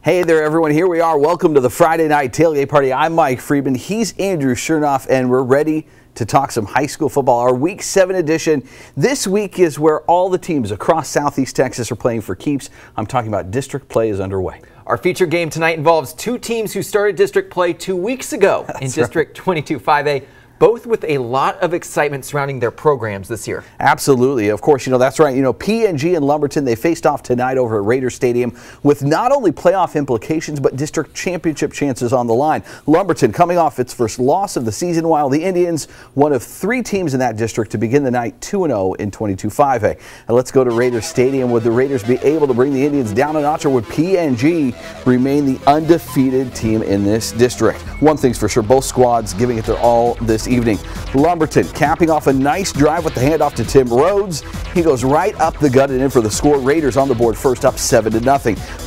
Hey there, everyone. Here we are. Welcome to the Friday Night Tailgate Party. I'm Mike Friedman. He's Andrew Chernoff, and we're ready to talk some high school football. Our Week 7 edition. This week is where all the teams across Southeast Texas are playing for keeps. I'm talking about district play is underway. Our feature game tonight involves two teams who started district play 2 weeks ago in District 22 5A. Both with a lot of excitement surrounding their programs this year. Absolutely. Of course, that's right. PNG and Lumberton, they faced off tonight over at Raider Stadium with not only playoff implications, but district championship chances on the line. Lumberton coming off its first loss of the season, while the Indians, one of 3 teams in that district to begin the night 2-0 in 22 5A. And let's go to Raider Stadium. Would the Raiders be able to bring the Indians down a notch, or would PNG remain the undefeated team in this district? One thing's for sure, both squads giving it their all this evening. Lumberton capping off a nice drive with the handoff to Tim Rhodes. He goes right up the gut and in for the score. Raiders on the board first, up 7-0.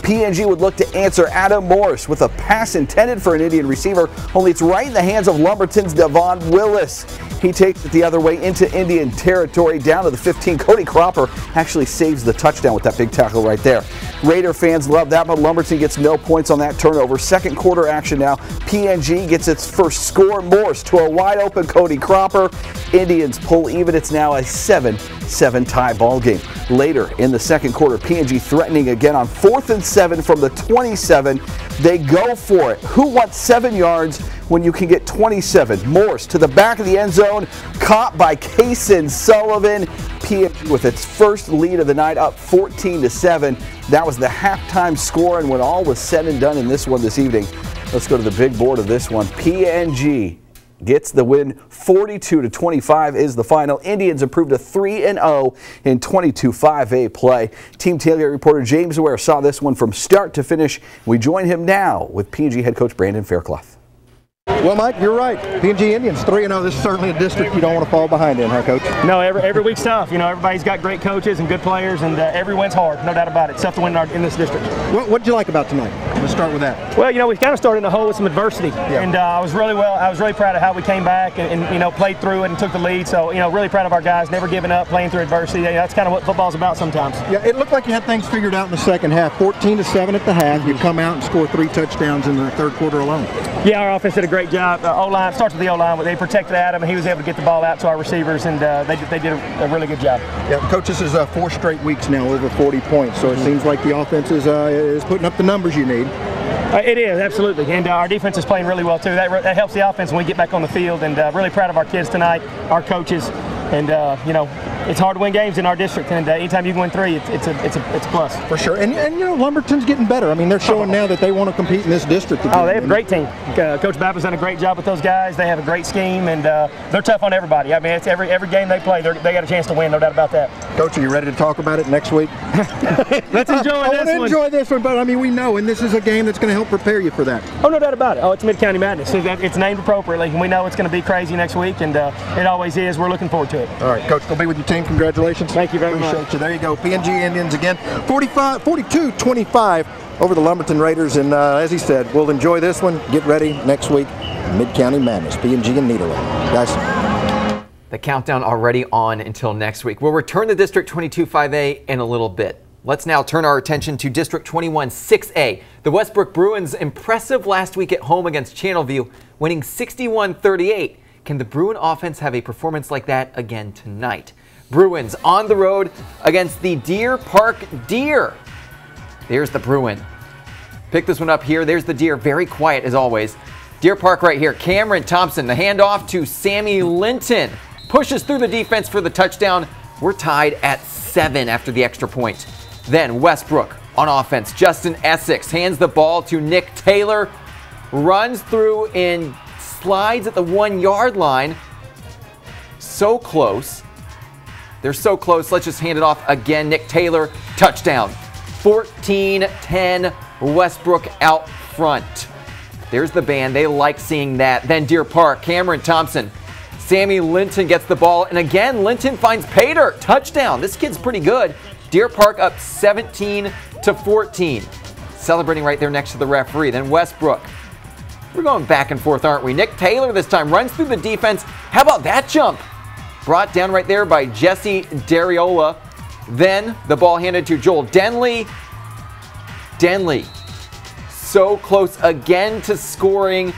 PNG would look to answer Adam Morris with a pass intended for an Indian receiver, only it's right in the hands of Lumberton's Devon Willis. He takes it the other way into Indian territory, down to the 15. Cody Cropper actually saves the touchdown with that big tackle right there. Raider fans love that, but Lumberton gets no points on that turnover. Second quarter action now. PNG gets its first score. Morse to a wide open Cody Cropper. Indians pull even. It's now a 7-7 tie ball game. Later in the second quarter, PNG threatening again on 4th and 7 from the 27. They go for it. Who wants 7 yards when you can get 27? Morse to the back of the end zone, caught by Kaysen Sullivan. PNG with its first lead of the night, up 14-7. That was the halftime score, and when all was said and done in this one this evening, let's go to the big board of this one. PNG gets the win. 42-25 is the final. Indians improved to 3-0 in 22 5A play. Team Tailgate reporter James Ware saw this one from start to finish. We join him now with PNG head coach Brandon Faircloth. Well, Mike, you're right. PNG Indians 3-0. This is certainly a district you don't want to fall behind in, huh, Coach? No, every week's tough. Everybody's got great coaches and good players, and every win's hard, no doubt about it. It's tough to win in this district. What did you like about tonight? Let's start with that. Well, we kind of started in a hole with some adversity, and I was really proud of how we came back and played through it and took the lead. So, really proud of our guys, never giving up, playing through adversity. That's kind of what football's about sometimes. Yeah, it looked like you had things figured out in the second half. 14-7 at the half. You come out and score 3 touchdowns in the third quarter alone. Yeah, our offense did a great job. O-line starts with the O-line. They protected Adam, and he was able to get the ball out to our receivers, and they did a really good job. Yeah, Coach, this is 4 straight weeks now over 40 points, so it seems like the offense is putting up the numbers you need. It is, absolutely, and our defense is playing really well too. That helps the offense when we get back on the field, and really proud of our kids tonight, our coaches, and it's hard to win games in our district, and anytime you can win 3, it's a plus. For sure, and Lumberton's getting better. I mean, they're showing now that they want to compete in this district again. Oh, they have a great team. Coach Bappa's done a great job with those guys. They have a great scheme, and they're tough on everybody. I mean, it's every game they play, they got a chance to win, no doubt about that. Coach, are you ready to talk about it next week? Let's enjoy this one. I want to enjoy this one, but I mean, we know, and this is a game that's going to help prepare you for that. Oh, no doubt about it. Oh, it's Mid-County Madness. It's named appropriately, and we know it's going to be crazy next week, and it always is. We're looking forward to it. All right, Coach, go be with your team. Congratulations. Thank you very much. Appreciate you. There you go. PNG Indians again, 42-25 over the Lumberton Raiders, and as he said, we'll enjoy this one. Get ready next week. Mid-County Madness, PNG and Nederland. Guys. The countdown already on until next week. We'll return to District 22 5A in a little bit. Let's now turn our attention to District 21 6A. The Westbrook Bruins impressive last week at home against Channelview, winning 61-38. Can the Bruin offense have a performance like that again tonight? Bruins on the road against the Deer Park Deer. There's the Bruin. Pick this one up here. There's the Deer, very quiet as always. Deer Park right here. Cameron Thompson, the handoff to Sammy Linton. Pushes through the defense for the touchdown. We're tied at 7 after the extra point. Then Westbrook on offense. Justin Essex hands the ball to Nick Taylor. Runs through and slides at the 1-yard line. So close. They're so close. Let's just hand it off again. Nick Taylor, touchdown. 14-10, Westbrook out front. There's the band. They like seeing that. Then Deer Park, Cameron Thompson. Sammy Linton gets the ball, and again, Linton finds Pater. Touchdown. This kid's pretty good. Deer Park up 17-14. Celebrating right there next to the referee. Then Westbrook. We're going back and forth, aren't we? Nick Taylor this time runs through the defense. How about that jump? Brought down right there by Jesse Dariola. Then the ball handed to Joel Denley. Denley so close again to scoring.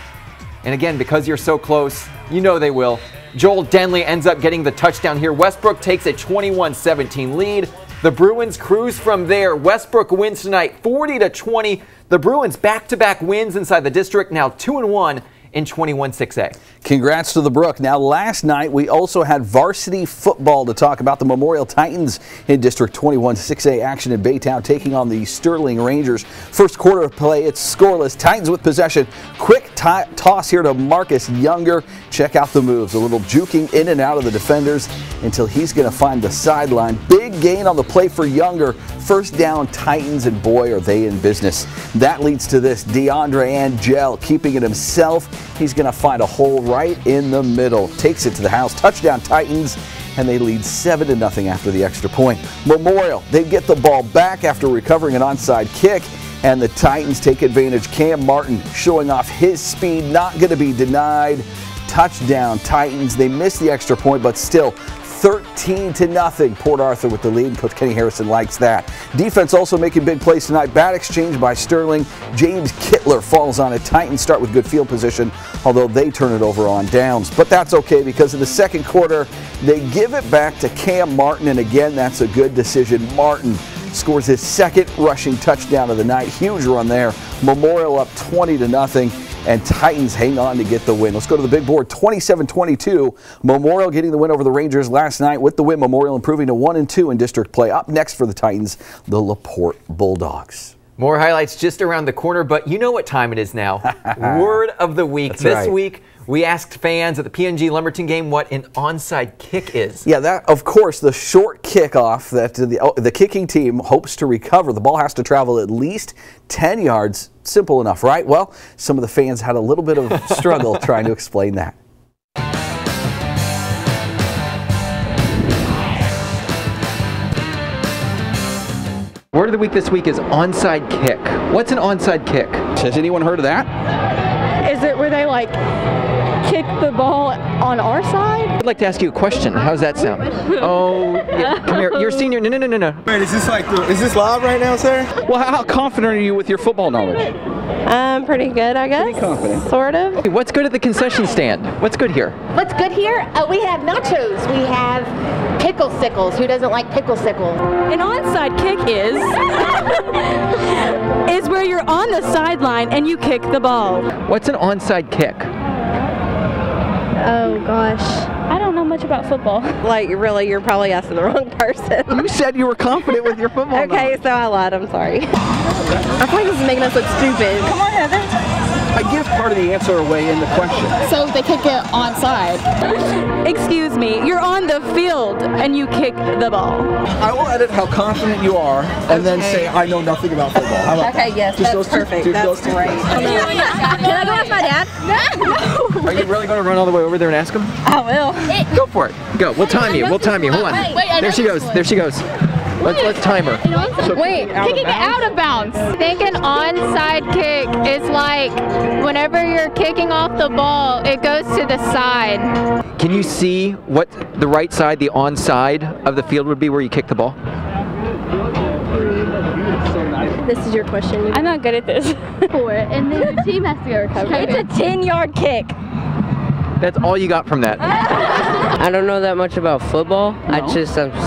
And again, because you're so close, you know they will. Joel Denley ends up getting the touchdown here. Westbrook takes a 21-17 lead. The Bruins cruise from there. Westbrook wins tonight 40-20. The Bruins back-to-back wins inside the district, now 2-1 in 21-6A. Congrats to the Brook. Now, last night we also had varsity football to talk about. The Memorial Titans in District 21-6A action in Baytown taking on the Sterling Rangers. First quarter of play, it's scoreless. Titans with possession. Quick toss here to Marcus Younger. Check out the moves. A little juking in and out of the defenders until he's going to find the sideline. Big gain on the play for Younger. First down, Titans, and boy, are they in business. That leads to this. DeAndre Angel keeping it himself. He's going to find a hole right in the middle. Takes it to the house. Touchdown, Titans, and they lead 7-0 after the extra point. Memorial, they get the ball back after recovering an onside kick, and the Titans take advantage. Cam Martin showing off his speed, not going to be denied. Touchdown, Titans. They missed the extra point, but still 13-0. Port Arthur with the lead. Coach Kenny Harrison likes that. Defense also making big plays tonight. Bad exchange by Sterling. James Kittler falls on it. Titans start with good field position, although they turn it over on downs. But that's okay because in the second quarter, they give it back to Cam Martin, and again, that's a good decision. Martin scores his second rushing touchdown of the night. Huge run there. Memorial up 20-0. And Titans hang on to get the win. Let's go to the big board. 27-22. Memorial getting the win over the Rangers last night. With the win, Memorial improving to 1-2 in district play. Up next for the Titans, the LaPorte Bulldogs. More highlights just around the corner, but you know what time it is now. Word of the week. This week, we asked fans at the PNG Lumberton game what an onside kick is. Yeah, that, of course, the short kickoff that the kicking team hopes to recover. The ball has to travel at least 10 yards. Simple enough, right? Well, some of the fans had a little bit of struggle trying to explain that. Word of the week this week is onside kick. What's an onside kick? Has anyone heard of that? Is it where they like kick the ball on our side? I'd like to ask you a question. How's that sound? Oh, yeah. Come here. You're a senior. No. Wait, is this live right now, sir? Well, how confident are you with your football knowledge? Pretty good, I guess. Pretty confident. Sort of. Hey, what's good at the concession stand? What's good here? What's good here? We have nachos. We have pickle sickles. Who doesn't like pickle sickles? An onside kick is where you're on the sideline and you kick the ball. What's an onside kick? Oh gosh, I don't know much about football. Like really, you're probably asking the wrong person. You said you were confident with your football Okay, so I lied. I'm sorry. I feel like this is making us look stupid. Come on, Heather. I give part of the answer away in the question. So they kick it onside. Excuse me, you're on the field and you kick the ball. I will edit how confident you are and then say I know nothing about football. How about Okay, yes, that's perfect. That's great. Can I go ask my dad? No. Are you really going to run all the way over there and ask him? I will. Go for it. Go. We'll time you. Hold on. There she goes. There she goes. Let's time her. Wait, kicking it out of bounds. I think an onside kick is like whenever you're kicking off the ball, it goes to the side. Can you see what the right side, the onside of the field would be where you kick the ball? This is your question. I'm not good at this. And then the team has to go recover. It's a 10-yard kick. That's all you got from that. I don't know that much about football. No.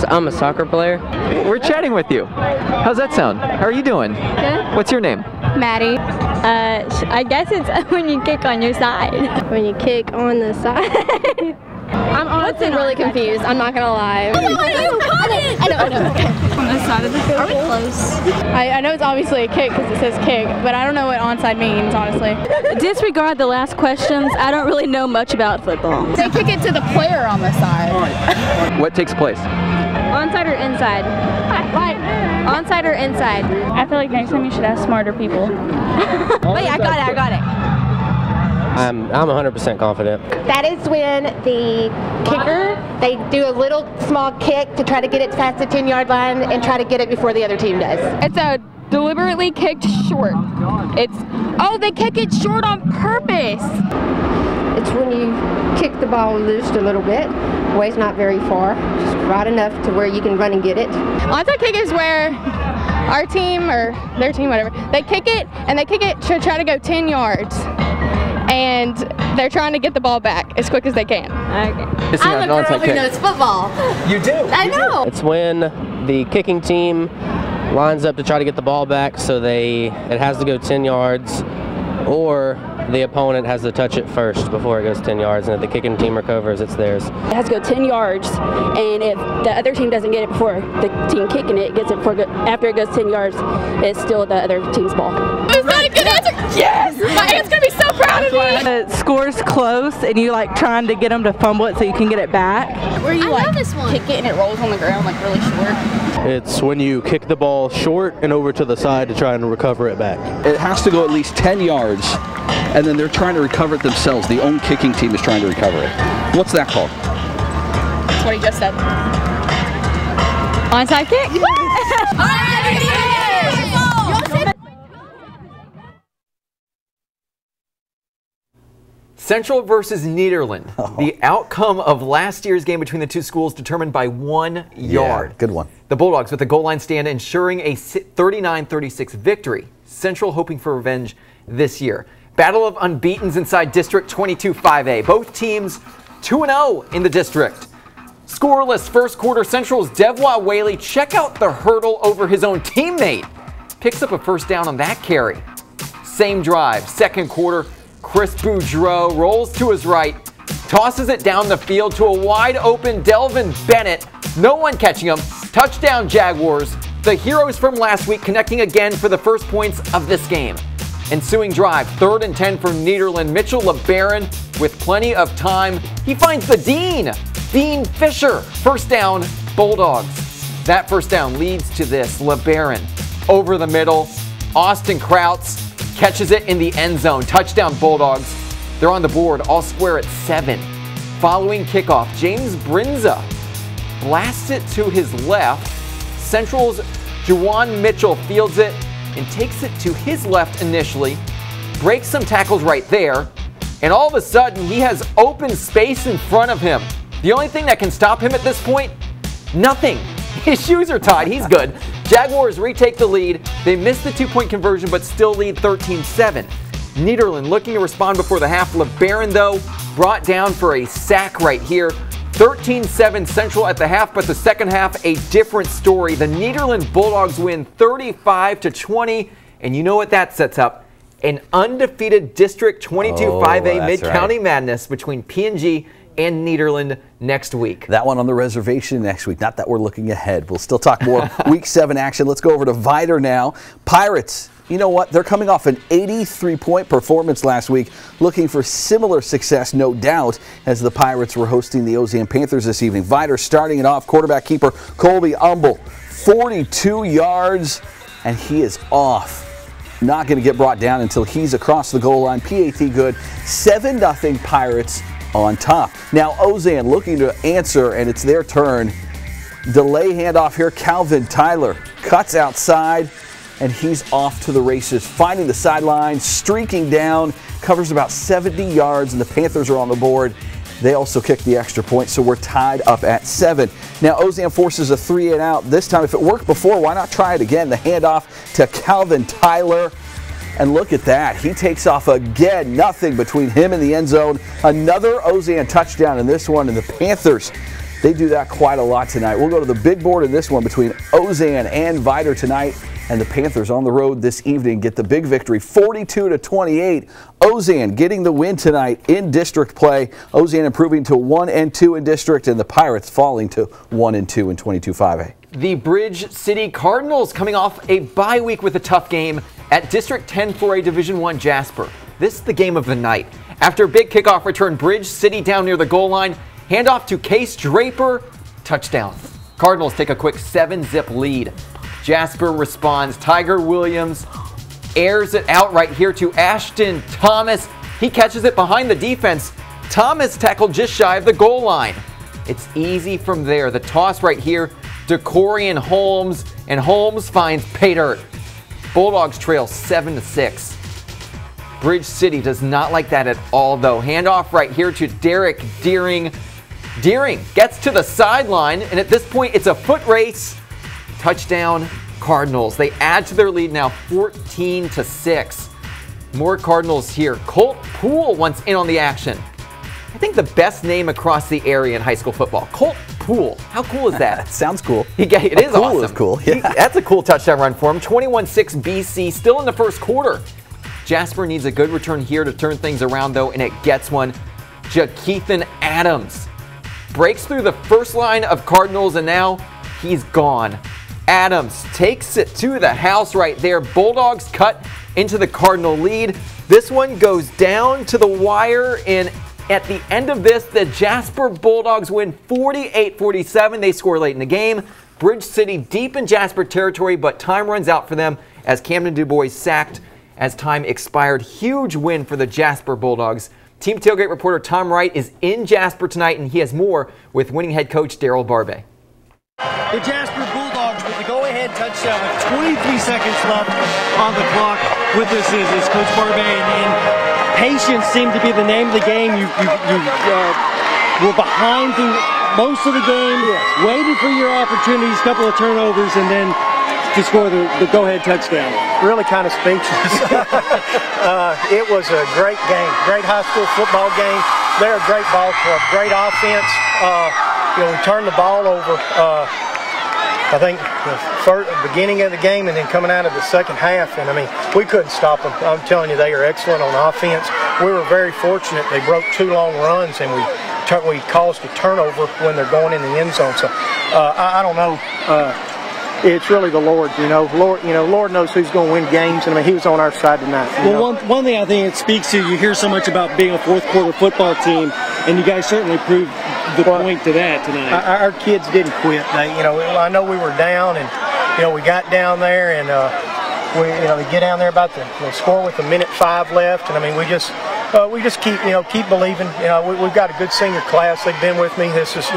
I'm a soccer player. We're chatting with you. How's that sound? How are you doing? Good. What's your name? Maddie. I guess it's when you kick on your side. When you kick on the side. I'm honestly really confused. I'm not gonna lie. Oh, you caught it! I know. On this side of the field. Are we close? I know it's obviously a kick because it says kick, but I don't know what onside means, honestly. Disregard the last questions. I don't really know much about football. They kick it to the player on the side. What takes place? Onside or inside? Onside or inside? I feel like next time you should ask smarter people. Wait, I got it. I'm 100% confident. That is when the kicker, they do a little small kick to try to get it past the 10-yard line and try to get it before the other team does. It's a deliberately kicked short. They kick it short on purpose. It's when you kick the ball loose a little bit, ways not very far, just right enough to where you can run and get it. Onside kick is where our team, or their team, whatever, they kick it, and they kick it to try to go 10 yards. And they're trying to get the ball back as quick as they can. Okay. I'm a girl who knows football. You do? I know. It's when the kicking team lines up to try to get the ball back, so it has to go 10 yards, or the opponent has to touch it first before it goes 10 yards, and if the kicking team recovers, it's theirs. It has to go 10 yards, and if the other team doesn't get it before the team kicking it gets it after it goes 10 yards, it's still the other team's ball. Is that a good answer? Yes! My aunt's gonna be so proud of me! The score's close, and you like trying to get them to fumble it so you can get it back. Where you like kick it and it rolls on the ground like really short. It's when you kick the ball short and over to the side to try and recover it back. It has to go at least 10 yards, and then they're trying to recover it themselves. The own kicking team is trying to recover it. What's that called? That's what he just said. Onside kick? Central versus Nederland. The outcome of last year's game between the two schools determined by 1 yard. Yeah, good one. The Bulldogs with the goal line stand ensuring a 39-36 victory. Central hoping for revenge this year. Battle of unbeatens inside District 22 5A. Both teams 2-0 in the district. Scoreless first quarter. Central's Devois Whaley, check out the hurdle over his own teammate. Picks up a first down on that carry. Same drive, second quarter. Chris Boudreau rolls to his right, tosses it down the field to a wide open Delvin Bennett. No one catching him. Touchdown Jaguars. The heroes from last week connecting again for the first points of this game. Ensuing drive, 3rd and 10 for Nederland. Mitchell LeBaron with plenty of time. He finds the Dean Fisher. First down, Bulldogs. That first down leads to this. LeBaron over the middle. Austin Krautz catches it in the end zone. Touchdown Bulldogs. They're on the board, all square at 7. Following kickoff, James Brinza blasts it to his left. Central's Juwan Mitchell fields it and takes it to his left initially. Breaks some tackles right there. And all of a sudden, he has open space in front of him. The only thing that can stop him at this point, nothing. His shoes are tied. He's good. Jaguars retake the lead. They miss the 2-point conversion, but still lead 13-7. Nederland looking to respond before the half. LeBaron, though, brought down for a sack right here. 13-7 Central at the half, but the second half, a different story. The Nederland Bulldogs win 35-20, and you know what that sets up? An undefeated District 22 5A Mid-County Madness between P&G and Nederland next week. That one on the reservation next week. Not that we're looking ahead. We'll still talk more Week 7 action. Let's go over to Vider now. Pirates, you know what? They're coming off an 83-point performance last week, looking for similar success, no doubt, as the Pirates were hosting the Ozan Panthers this evening. Vider starting it off. Quarterback keeper Colby Umble, 42 yards, and he is off. Not going to get brought down until he's across the goal line. PAT good. 7-0 Pirates on top. Now Ozan looking to answer, and it's their turn. Delay handoff here. Calvin Tyler cuts outside, and he's off to the races, finding the sideline, streaking down, covers about 70 yards, and the Panthers are on the board. They also kicked the extra point, so we're tied up at 7. Now Ozan forces a 3-and-out. This time, if it worked before, why not try it again? The handoff to Calvin Tyler. And look at that. He takes off again. Nothing between him and the end zone. Another Ozan touchdown in this one. And the Panthers, they do that quite a lot tonight. We'll go to the big board in this one between Ozan and Vider tonight. And the Panthers on the road this evening get the big victory, 42-28. Ozan getting the win tonight in district play. Ozan improving to 1-2 in district, and the Pirates falling to 1-2 in 22 5A. The Bridge City Cardinals coming off a bye week with a tough game at District 10 4A Division I Jasper. This is the game of the night. After a big kickoff return, Bridge City down near the goal line. Handoff to Case Draper. Touchdown. Cardinals take a quick 7-zip lead. Jasper responds. Tiger Williams airs it out right here to Ashton Thomas. He catches it behind the defense. Thomas tackled just shy of the goal line. It's easy from there. The toss right here to Corian Holmes, and Holmes finds pay dirt. Bulldogs trail 7-6. Bridge City does not like that at all, though. Handoff right here to Derek Deering. Deering gets to the sideline, and at this point, it's a foot race. Touchdown, Cardinals. They add to their lead now 14-6. More Cardinals here. Colt Poole once in on the action. I think the best name across the area in high school football. Colt Poole. How cool is that? Sounds cool. It is cool awesome. Is cool. Yeah. That's a cool touchdown run for him. 21-6 BC, still in the first quarter. Jasper needs a good return here to turn things around, though, and it gets one. Jakeithan Adams breaks through the first line of Cardinals, and now he's gone. Adams takes it to the house right there. Bulldogs cut into the Cardinal lead. This one goes down to the wire, and at the end of this, the Jasper Bulldogs win 48-47. They score late in the game. Bridge City deep in Jasper territory, but time runs out for them as Camden DuBois sacked as time expired. Huge win for the Jasper Bulldogs. Team Tailgate reporter Tom Wright is in Jasper tonight, and he has more with winning head coach Daryl Barbe. The Jasper Bulldogs with the go-ahead touchdown with 23 seconds left on the clock. With this is Coach Barbe, and patience seemed to be the name of the game. You were behind through most of the game, waited for your opportunities, a couple of turnovers, and then to score the go-ahead touchdown. Really kind of speechless. It was a great game, great high school football game. They're a great ball club, great offense. We turned the ball over, I think, the beginning of the game and then coming out of the second half. And, I mean, we couldn't stop them. I'm telling you, they are excellent on offense. We were very fortunate. They broke 2 long runs, and we caused a turnover when they're going in the end zone. So, I don't know. It's really the Lord, Lord knows who's going to win games, and I mean, he was on our side tonight. Well, one thing I think it speaks to, you hear so much about being a fourth quarter football team, and you guys certainly proved the point to that tonight. Our kids didn't quit. I know we were down, and we got down there, and we get down there about the score with 1:05 left, and I mean, we just keep believing. We've got a good senior class. They've been with me. This is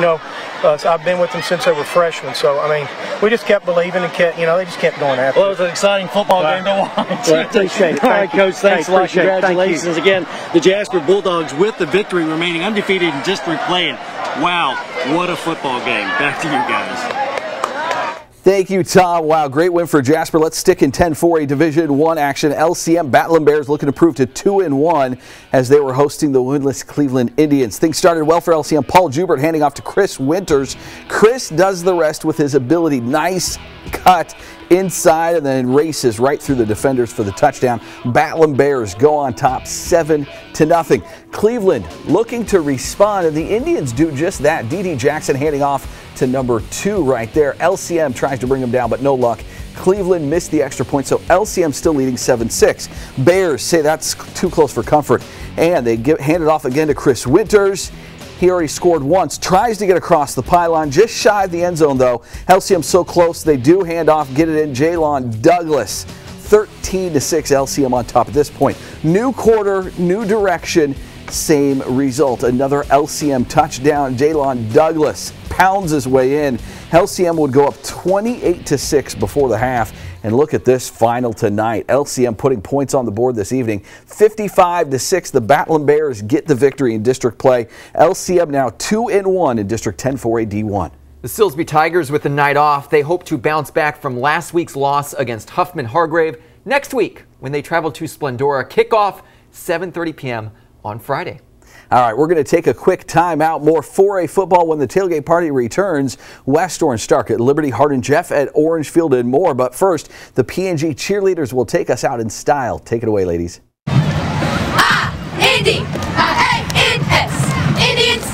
I've been with them since they were freshmen. So I mean, we just kept believing and kept they just kept going after. Well, it was an exciting football game to watch. Well, I appreciate it. All right, Coach. Thanks a lot. Congratulations again. The Jasper Bulldogs with the victory, remaining undefeated in district play. And wow, what a football game! Back to you guys. Thank you, Tom. Wow, great win for Jasper. Let's stick in 10-4A Division I action. LCM Battling Bears looking to prove to 2-1 as they were hosting the winless Cleveland Indians. Things started well for LCM. Paul Jubert handing off to Chris Winters. Chris does the rest with his ability. Nice cut inside and then races right through the defenders for the touchdown. Battling Bears go on top 7-0. Cleveland looking to respond, and the Indians do just that. D.D. Jackson handing off to number 2 right there. LCM tries to bring him down, but no luck. Cleveland missed the extra point, so LCM still leading 7-6. Bears say that's too close for comfort, and they hand it off again to Chris Winters. He already scored once, tries to get across the pylon, just shy of the end zone though. LCM so close, they do hand off, get it in. Jaylon Douglas, 13-6, LCM on top at this point. New quarter, new direction, same result. Another LCM touchdown. Jaylon Douglas pounds his way in. LCM would go up 28-6 before the half. And look at this final tonight. LCM putting points on the board this evening. 55-6. The Battling Bears get the victory in district play. LCM now 2-1 in District 10-4A D1. The Silsbee Tigers with the night off. They hope to bounce back from last week's loss against Huffman Hargrave next week when they travel to Splendora. Kickoff 7:30 p.m. on Friday. All right, we're going to take a quick time out. More 4A football when the tailgate party returns. West Orange Stark at Liberty, Hardin Jeff at Orange Field and more. But first, the PNG cheerleaders will take us out in style. Take it away, ladies. I-N-D, I-A-N-S. Indians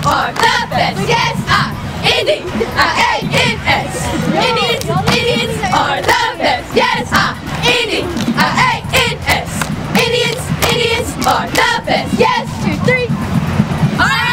are the best. Yes, I-N-D, I-A-N-S. Indians are the best. Yes, I-N-D, I-A-N-S. Indians are the best. Yes, 2, 3. All right,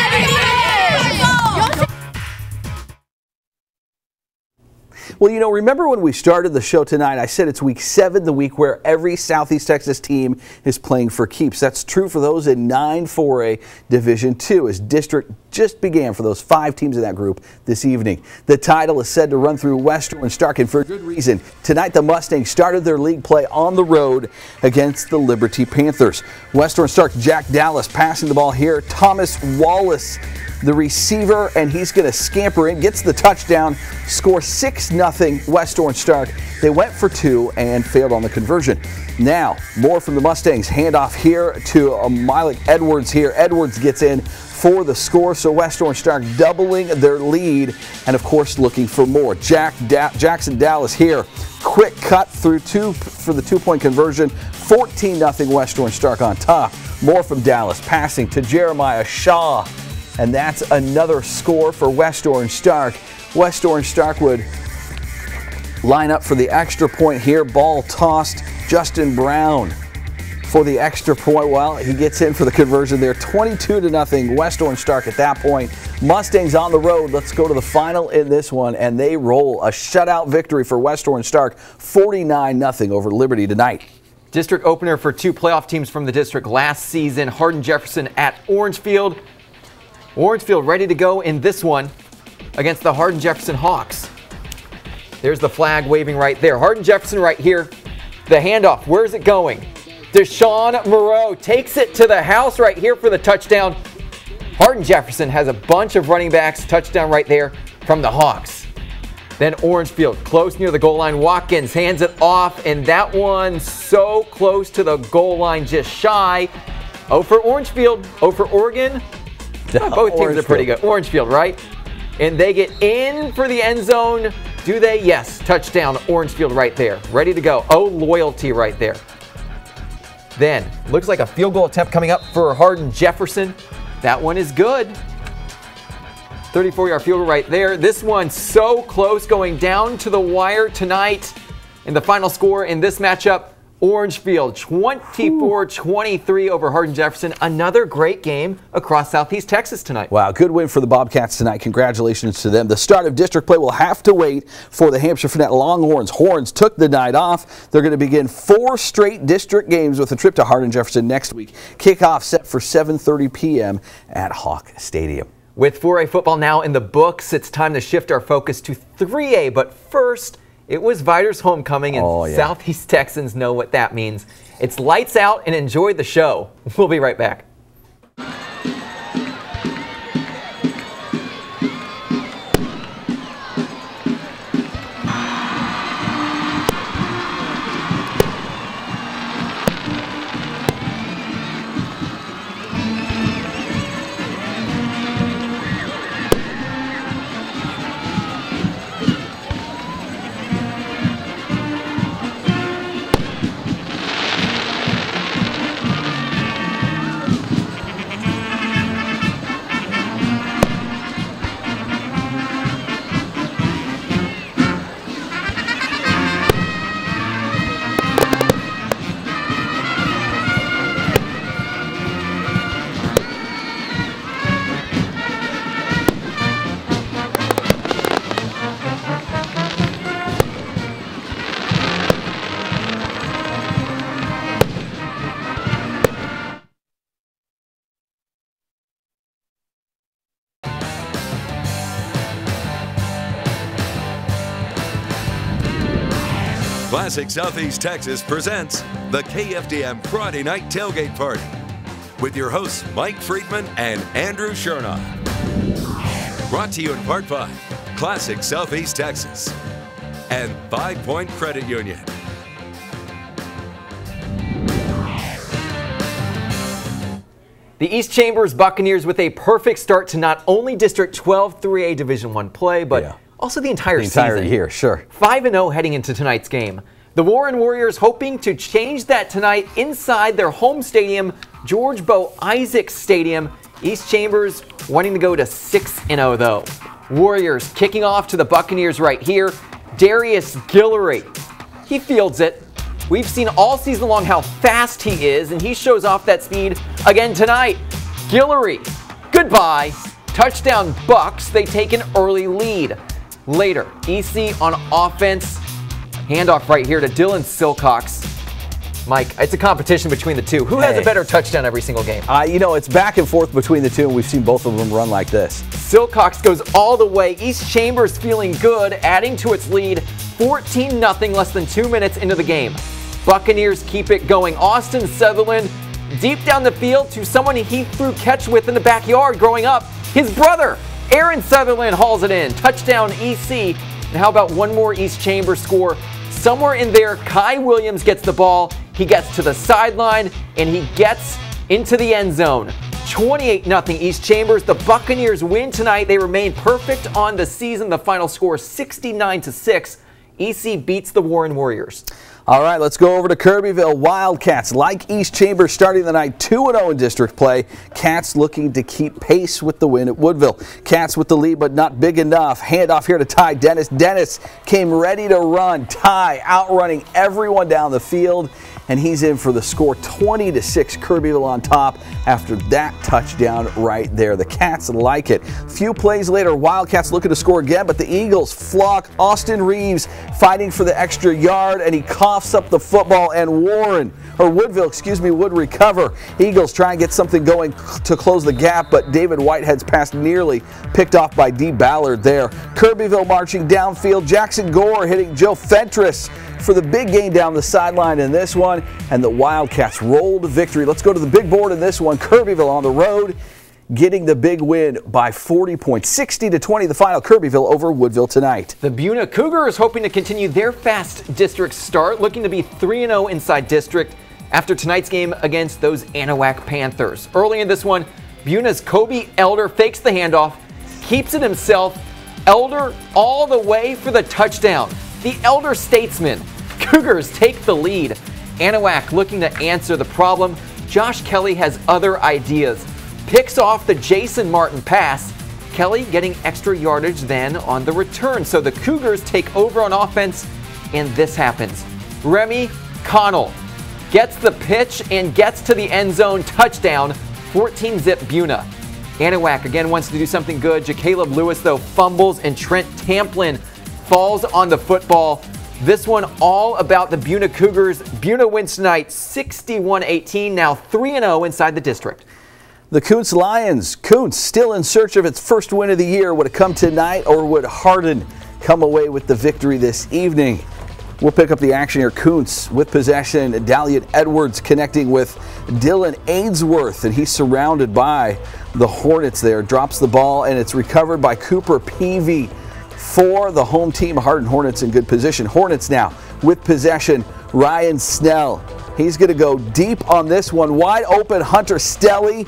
Well, remember when we started the show tonight, I said it's week 7, the week where every Southeast Texas team is playing for keeps. That's true for those in 9-4A Division 2 as district just began for those 5 teams in that group this evening. The title is said to run through West Orange Stark, and for a good reason. Tonight, the Mustangs started their league play on the road against the Liberty Panthers. West Orange Stark Jack Dallas passing the ball here. Thomas Wallace the receiver, and he's going to scamper in, gets the touchdown, score 6-0 West Orange Stark. They went for 2 and failed on the conversion. Now, more from the Mustangs. Handoff here to Miley Edwards here. Edwards gets in for the score, so West Orange Stark doubling their lead and, of course, looking for more. Jackson Dallas here. Quick cut through 2 for the 2-point conversion. 14-0 West Orange Stark on top. More from Dallas, passing to Jeremiah Shaw. And that's another score for West Orange Stark. West Orange Stark would line up for the extra point here. Ball tossed. Justin Brown for the extra point. Well, he gets in for the conversion there. 22-0 West Orange Stark at that point. Mustangs on the road. Let's go to the final in this one, and they roll a shutout victory for West Orange Stark. 49-0 over Liberty tonight. District opener for 2 playoff teams from the district last season. Hardin Jefferson at Orangefield. Orangefield ready to go in this one against the Hardin Jefferson Hawks. There's the flag waving right there. Hardin Jefferson right here. The handoff, where's it going? Deshaun Moreau takes it to the house right here for the touchdown. Hardin Jefferson has a bunch of running backs. Touchdown right there from the Hawks. Then Orangefield, close near the goal line. Watkins hands it off, and that one so close to the goal line, just shy. 0 for Orangefield, 0 for Oregon. Both teams are pretty good. Orangefield, right? And they get in for the end zone. Do they? Yes. Touchdown, Orangefield right there. Ready to go. Oh, loyalty right there. Then, looks like a field goal attempt coming up for Hardin Jefferson. That one is good. 34-yard field goal right there. This one so close, going down to the wire tonight. And the final score in this matchup, Orangefield 24-23 over Hardin Jefferson. Another great game across Southeast Texas tonight. Wow, good win for the Bobcats tonight. Congratulations to them. The start of district play will have to wait for the Hampshire Finette Longhorns. Horns took the night off. They're going to begin 4 straight district games with a trip to Hardin Jefferson next week. Kickoff set for 7:30 p.m. at Hawk Stadium. With 4A football now in the books, it's time to shift our focus to 3A. But first, it was Vider's homecoming, and Southeast Texans know what that means. It's lights out and enjoy the show. We'll be right back. Classic Southeast Texas presents the KFDM Friday Night Tailgate Party with your hosts Mike Friedman and Andrew Chernoff. Brought to you in part by Classic Southeast Texas and 5 Point Credit Union. The East Chambers Buccaneers with a perfect start to not only District 12 3A Division I play, but also the entire season. Year, sure. 5-0 heading into tonight's game. The Warren Warriors hoping to change that tonight inside their home stadium, George Bo Isaacs Stadium. East Chambers wanting to go to 6-0 though. Warriors kicking off to the Buccaneers right here. Darius Guillory, he fields it. We've seen all season long how fast he is, and he shows off that speed again tonight. Guillory, goodbye. Touchdown Bucks, they take an early lead. Later, EC on offense. Handoff right here to Dylan Silcox. Mike, it's a competition between the two. Who has a better touchdown every single game? You know, it's back and forth between the two, and we've seen both of them run like this. Silcox goes all the way. East Chambers feeling good, adding to its lead. 14-0 less than 2 minutes into the game. Buccaneers keep it going. Austin Sutherland deep down the field to someone he threw catch with in the backyard growing up. His brother, Aaron Sutherland, hauls it in. Touchdown, EC. And how about one more East Chambers score? Somewhere in there, Kai Williams gets the ball. He gets to the sideline, and he gets into the end zone. 28-0 East Chambers. The Buccaneers win tonight. They remain perfect on the season. The final score 69-6. EC beats the Warren Warriors. All right, let's go over to Kirbyville. Wildcats, like East Chambers, starting the night 2-0 in district play. Cats looking to keep pace with the win at Woodville. Cats with the lead, but not big enough. Handoff here to Ty Dennis. Dennis came ready to run. Ty outrunning everyone down the field, and he's in for the score. 20-6, Kirbyville on top after that touchdown right there. The Cats like it. Few plays later, Wildcats looking to score again, but the Eagles flock. Austin Reeves fighting for the extra yard, and he coughs up the football, and Woodville, would recover. Eagles try and get something going to close the gap, but David Whitehead's pass nearly picked off by D. Ballard there. Kirbyville marching downfield. Jackson Gore hitting Joe Fentress for the big gain down the sideline in this one, and the Wildcats roll to victory. Let's go to the big board in this one. Kirbyville on the road, getting the big win by 40 points. 60-20 the final. Kirbyville over Woodville tonight. The Buna Cougars hoping to continue their fast district start, looking to be 3-0 inside district after tonight's game against those Anahuac Panthers. Early in this one, Buna's Kobe Elder fakes the handoff, keeps it himself. Elder all the way for the touchdown. The Elder Statesman. Cougars take the lead. Anahuac looking to answer the problem. Josh Kelly has other ideas. Picks off the Jason Martin pass. Kelly getting extra yardage then on the return. So the Cougars take over on offense, and this happens. Remy Connell gets the pitch and gets to the end zone. Touchdown, 14-zip Buna. Anahuac again wants to do something good. Jacaleb Lewis, though, fumbles, and Trent Tamplin falls on the football. This one all about the Buna Cougars. Buna wins tonight 61-18, now 3-0 inside the district. The Kuntz Lions. Kuntz still in search of its first win of the year. Would it come tonight, or would Hardin come away with the victory this evening? We'll pick up the action here. Kuntz with possession. Dalian Edwards connecting with Dylan Ainsworth, and he's surrounded by the Hornets there. Drops the ball, and it's recovered by Cooper Peavy for the home team. Hardin Hornets in good position. Hornets now with possession. Ryan Snell. He's going to go deep on this one. Wide open Hunter Stelly,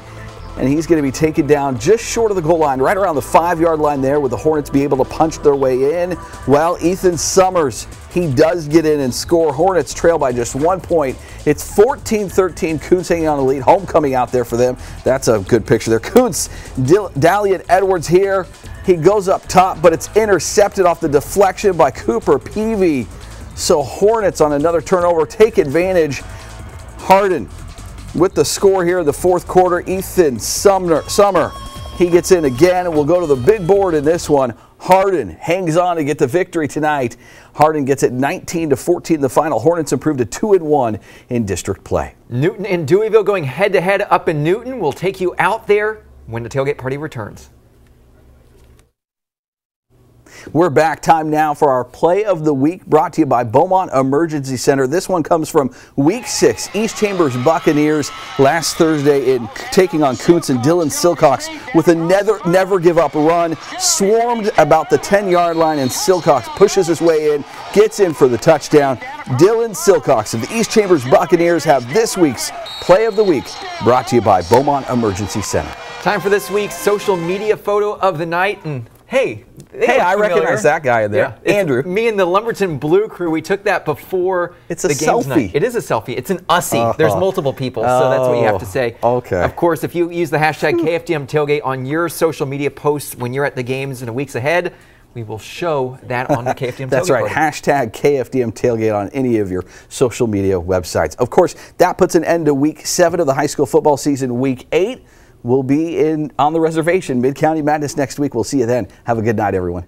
and he's going to be taken down just short of the goal line, right around the 5-yard line there. Would the Hornets be able to punch their way in? Well, Ethan Summers, he does get in and score. Hornets trail by just 1 point. It's 14-13. Kuntz hanging on the lead. Homecoming out there for them. That's a good picture there. Kuntz, Dalian Edwards here. He goes up top, but it's intercepted off the deflection by Cooper Peavy. So Hornets on another turnover take advantage. Hardin with the score here in the fourth quarter. Ethan Summer, he gets in again. We'll go to the big board in this one. Hardin hangs on to get the victory tonight. Hardin gets it 19-14 the final. Hornets improved to 2-1 in district play. Newton and Deweyville going head-to-head up in Newton. We'll take you out there when the tailgate party returns. We're back. Time now for our play of the week, brought to you by Beaumont Emergency Center. This one comes from Week 6. East Chambers Buccaneers last Thursday in taking on Kuntz, and Dylan Silcox with a never give up run. Swarmed about the 10-yard line, and Silcox pushes his way in, gets in for the touchdown. Dylan Silcox of the East Chambers Buccaneers have this week's play of the week, brought to you by Beaumont Emergency Center. Time for this week's social media photo of the night, and hey, I recognize that guy in there. Yeah, Andrew. Me and the Lumberton Blue Crew, we took that before it's a the games selfie. Night. It is a selfie. It's an Ussie. There's multiple people, so that's what you have to say. Okay. Of course, if you use the hashtag KFDM Tailgate on your social media posts when you're at the games in the weeks ahead, we will show that on the KFDM Tailgate. That's right. Party. Hashtag KFDM Tailgate on any of your social media websites. Of course, that puts an end to Week 7 of the high school football season. Week 8 will be on the reservation. Mid-County Madness next week. We'll see you then. Have a good night, everyone.